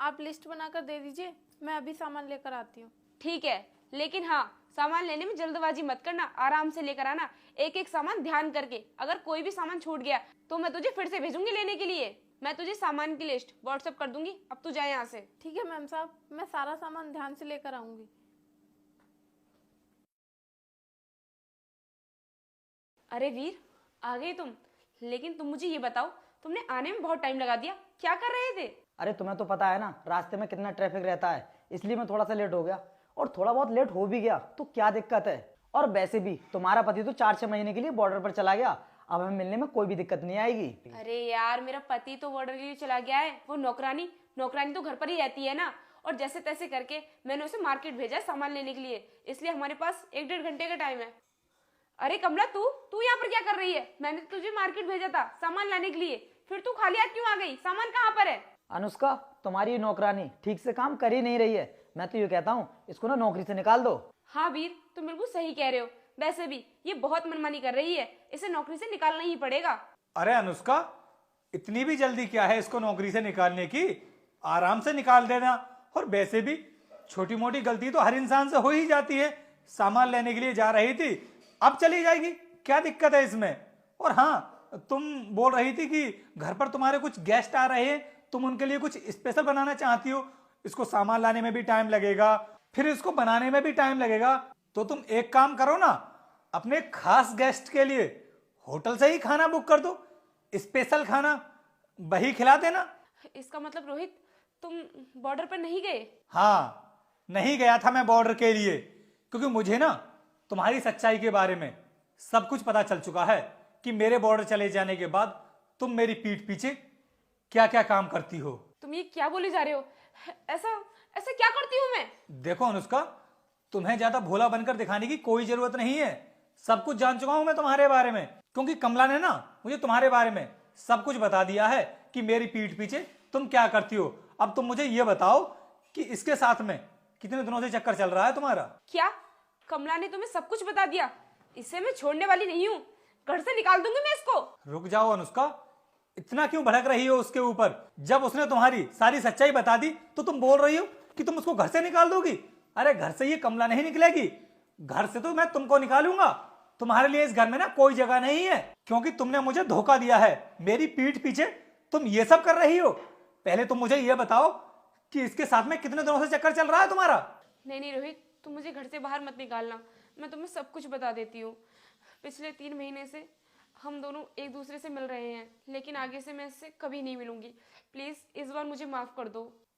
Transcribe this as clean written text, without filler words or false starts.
आप लिस्ट बनाकर दे दीजिए, मैं अभी सामान लेकर आती हूँ। ठीक है, लेकिन हाँ, सामान लेने में जल्दबाजी मत करना, आराम से लेकर आना, एक एक सामान ध्यान करके। अगर कोई भी सामान छूट गया तो मैं तुझे फिर से भेजूंगी लेने के लिए। मैं तुझे सामान की लिस्ट व्हाट्सएप कर दूंगी। अब तू जाए यहाँ से। ठीक है मैम साहब, मैं सारा सामान ध्यान से लेकर आऊंगी। अरे वीर, आ गए तुम। लेकिन तुम मुझे ये बताओ, तुमने आने में बहुत टाइम लगा दिया, क्या कर रहे थे? अरे तुम्हें तो पता है ना रास्ते में कितना ट्रैफिक रहता है, इसलिए मैं थोड़ा सा लेट हो गया। और थोड़ा बहुत लेट हो भी गया तो क्या दिक्कत है। और वैसे भी तुम्हारा पति तो 4-6 महीने के लिए बॉर्डर पर चला गया, अब हमें मिलने में कोई भी दिक्कत नहीं आएगी। अरे यार, मेरा पति तो बॉर्डर के लिए चला गया है, वो नौकरानी नौकरानी तो घर पर ही रहती है ना। और जैसे तैसे करके मैंने उसे मार्केट भेजा है सामान लेने के लिए, इसलिए हमारे पास 1-1.5 घंटे का टाइम है। अरे कमला, तू तू यहाँ पर क्या कर रही है? मैंने तुझे मार्केट भेजा था सामान लाने के लिए, फिर तू खाली हाथ क्यों आ गई? सामान कहाँ पर है? अनुष्का, तुम्हारी नौकरानी ठीक से काम कर ही नहीं रही है। मैं तो ये कहता हूँ इसको ना नौकरी से निकाल दो। हाँ वीर, तुम बिल्कुल सही कह रहे हो। वैसे भी ये बहुत मनमानी कर रही है, इसे नौकरी से निकालना ही पड़ेगा। अरे अनुष्का, इतनी भी जल्दी क्या है इसको नौकरी से निकालने की? आराम से निकाल देना। और वैसे भी छोटी मोटी गलती तो हर इंसान से हो ही जाती है। सामान लेने के लिए जा रही थी, अब चली जाएगी, क्या दिक्कत है इसमें? और हाँ, तुम बोल रही थी कि घर पर तुम्हारे कुछ गेस्ट आ रहे हैं, तुम उनके लिए कुछ स्पेशल बनाना चाहती हो। इसको सामान लाने में भी टाइम लगेगा, फिर इसको बनाने में भी टाइम लगेगा। तो तुम एक काम करो ना, अपने खास गेस्ट के लिए होटल से ही खाना बुक कर दो, स्पेशल खाना वही खिला देना। इसका मतलब रोहित, तुम बॉर्डर पर नहीं गए? हाँ, नहीं गया था मैं बॉर्डर के लिए, क्योंकि मुझे ना तुम्हारी सच्चाई के बारे में सब कुछ पता चल चुका है कि मेरे बॉर्डर चले जाने के बाद तुम मेरी पीठ पीछे क्या क्या काम करती हो। तुम ये क्या बोले जा रहे हो? ऐसा ऐसा क्या करती हूँ मैं? देखो अनुष्का, तुम्हें ज्यादा भोला बनकर दिखाने की कोई जरूरत नहीं है। सब कुछ जान चुका हूं मैं तुम्हारे बारे में, क्योंकि कमला ने ना मुझे तुम्हारे बारे में सब कुछ बता दिया है कि मेरी पीठ पीछे तुम क्या करती हो। अब तुम मुझे ये बताओ कि इसके साथ में कितने दिनों से चक्कर चल रहा है तुम्हारा? क्या कमला ने तुम्हें सब कुछ बता दिया? इसे मैं छोड़ने वाली नहीं हूँ, घर से निकाल दूंगी मैं इसको। रुक जाओ अनुष्का, इतना क्यों भड़क रही हो उसके ऊपर? जब उसने तुम्हारी सारी सच्चाई बता दी तो तुम बोल रही हो कि तुम उसको घर से निकाल दोगी। अरे घर से ये कमला नहीं निकलेगी, घर से तो मैं तुमको निकालूंगा। तुम्हारे लिए इस घर में ना कोई जगह नहीं है, क्योंकि तुमने मुझे धोखा दिया है। मेरी पीठ पीछे तुम ये सब कर रही हो। पहले तुम मुझे ये बताओ कि इसके साथ में कितने दिनों से चक्कर चल रहा है तुम्हारा? नहीं रोहित, तुम मुझे घर से बाहर मत निकालना, मैं तुम्हें सब कुछ बता देती हूँ। पिछले 3 महीने से हम दोनों एक दूसरे से मिल रहे हैं, लेकिन आगे से मैं इससे कभी नहीं मिलूंगी। प्लीज इस बार मुझे माफ कर दो।